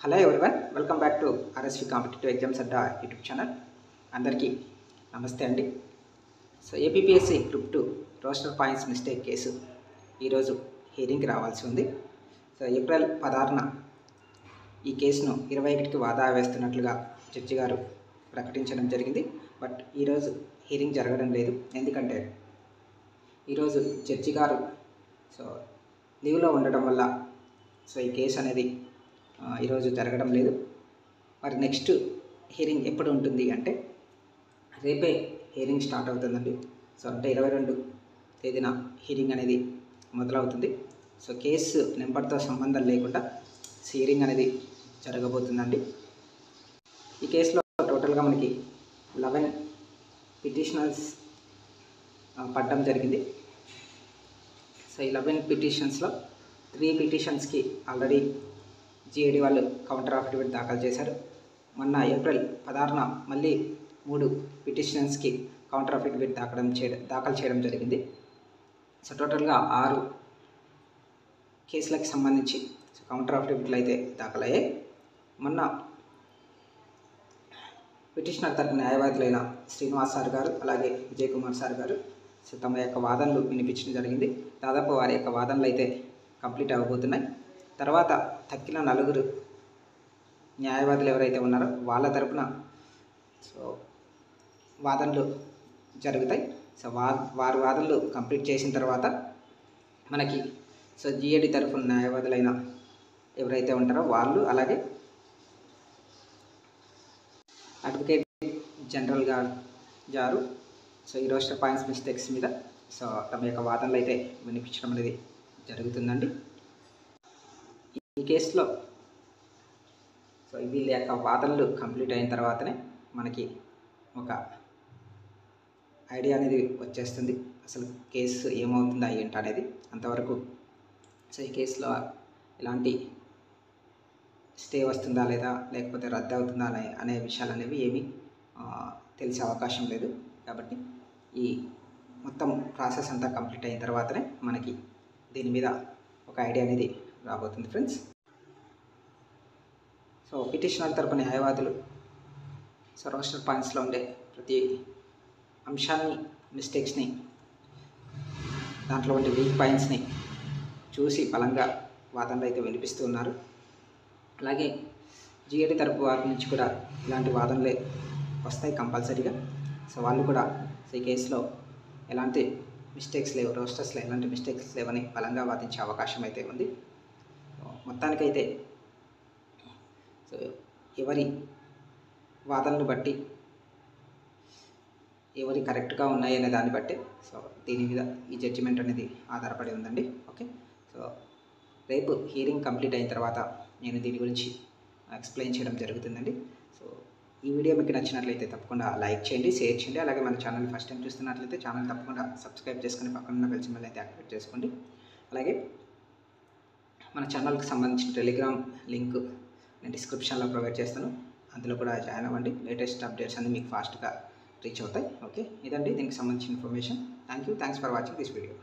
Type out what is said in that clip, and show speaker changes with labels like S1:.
S1: Hello everyone, welcome back to RSV competitive exams Adda YouTube channel. అందరికీ నమస్తే అండి. So APPSC group 2 roster points mistake case ఈరోజు హియరింగ్కి రావాల్సి ఉంది. సో ఏప్రిల్ 16న ఈ కేసును 21కి వాదా వేస్తున్నట్లుగా జడ్జి గారు ప్రకటించడం జరిగింది. బట్ ఈరోజు హియరింగ్ జరగడం లేదు. ఎందుకంటే ఈరోజు జడ్జి గారు లీవ్లో ఉండడం వల్ల ఈ కేసు అనేది ఈరోజు జరగడం లేదు. మరి నెక్స్ట్ హియరింగ్ ఎప్పుడు ఉంటుంది అంటే రేపే హియరింగ్ స్టార్ట్ అవుతుందండి. అంటే 22 తేదీన హియరింగ్ అనేది మొదలవుతుంది. కేసు నెంబర్తో సంబంధం లేకుండా హియరింగ్ అనేది జరగబోతుందండి. ఈ కేసులో టోటల్గా మనకి 11 పిటిషనర్స్ పడడం జరిగింది. ఈ 11 పిటిషన్స్లో 3 పిటిషన్స్కి ఆల్రెడీ జిఏడి వాళ్ళు కౌంటర్ అఫిడవిట్ దాఖలు చేశారు. మొన్న ఏప్రిల్ 16న మళ్ళీ 3 పిటిషన్స్కి కౌంటర్ అఫిడవిట్ దాఖలు చేయడం జరిగింది. టోటల్గా 6 కేసులకు సంబంధించి కౌంటర్ అఫిడవిట్లు అయితే దాఖలయ్యాయి. మొన్న పిటిషనర్ తరపున న్యాయవాదులైన శ్రీనివాస్ సార్ గారు అలాగే విజయ్ కుమార్ సార్ గారు తమ యొక్క వాదనలు వినిపించడం జరిగింది. దాదాపు వారి యొక్క వాదనలు అయితే కంప్లీట్ అవ్వబోతున్నాయి. తర్వాత తక్కిన 4 న్యాయవాదులు ఎవరైతే ఉన్నారో వాళ్ళ తరపున వాదనలు జరుగుతాయి. వారి వాదనలు కంప్లీట్ చేసిన తర్వాత మనకి జిఏడి తరపున న్యాయవాదులైన ఎవరైతే ఉంటారో వాళ్ళు అలాగే అడ్వకేట్ జనరల్ గారు ఈ రోస్టర్ పాయింట్స్ మిస్టేక్స్ మీద తమ యొక్క వాదనలు అయితే వినిపించడం అనేది జరుగుతుందండి. ఈ కేసులో వీళ్ళ యొక్క వాదనలు కంప్లీట్ అయిన తర్వాతనే మనకి ఒక ఐడియా అనేది వచ్చేస్తుంది, అసలు కేసు ఏమవుతుందా ఏంటి అనేది. అంతవరకు ఈ కేసులో ఎలాంటి స్టే వస్తుందా లేదా లేకపోతే రద్దు అవుతుందా అనే విషయాలు అనేవి ఏమీ తెలిసే అవకాశం లేదు. కాబట్టి ఈ మొత్తం ప్రాసెస్ అంతా కంప్లీట్ అయిన తర్వాతనే మనకి దీని మీద ఒక ఐడియా అనేది రాబోతుంది ఫ్రెండ్స్. పిటిషనర్ తరపున న్యాయవాదులు రోస్టర్ పాయింట్స్లో ఉండే ప్రతి అంశాన్ని, మిస్టేక్స్ని, దాంట్లో ఉండే వీక్ పాయింట్స్ని చూసి బలంగా వాదనలు అయితే వినిపిస్తూ ఉన్నారు. అలాగే జిఏడి తరపు వారి నుంచి కూడా ఇలాంటి వాదనలే వస్తాయి కంపల్సరీగా. వాళ్ళు కూడా ఈ కేసులో ఎలాంటి మిస్టేక్స్ లేవు, రోస్టర్స్లో ఎలాంటి మిస్టేక్స్ లేవని బలంగా వాదించే అవకాశం అయితే ఉంది. మొత్తానికైతే ఎవరి వాదనలు బట్టి ఎవరి కరెక్ట్గా ఉన్నాయి అనే దాన్ని బట్టి దీని మీద ఈ జడ్జిమెంట్ అనేది ఆధారపడి ఉందండి. ఓకే, రేపు హియరింగ్ కంప్లీట్ అయిన తర్వాత నేను దీని గురించి ఎక్స్ప్లెయిన్ చేయడం జరుగుతుందండి. ఈ వీడియో మీకు నచ్చినట్లయితే తప్పకుండా లైక్ చేయండి, షేర్ చేయండి. అలాగే మన ఛానల్ ఫస్ట్ టైం చూస్తున్నట్లయితే ఛానల్ తప్పకుండా సబ్స్క్రైబ్ చేసుకుని పక్కన బెల్ సింబల్ అయితే యాక్టివేట్ చేసుకోండి. అలాగే మన ఛానల్కి సంబంధించిన టెలిగ్రామ్ లింక్ నేను డిస్క్రిప్షన్లో ప్రొవైడ్ చేస్తాను, అందులో కూడా జాయిన్ అవ్వండి. లేటెస్ట్ అప్డేట్స్ అన్నీ మీకు ఫాస్ట్గా రీచ్ అవుతాయి. ఓకే, ఇదండి దీనికి సంబంధించిన information. Thanks for watching this video.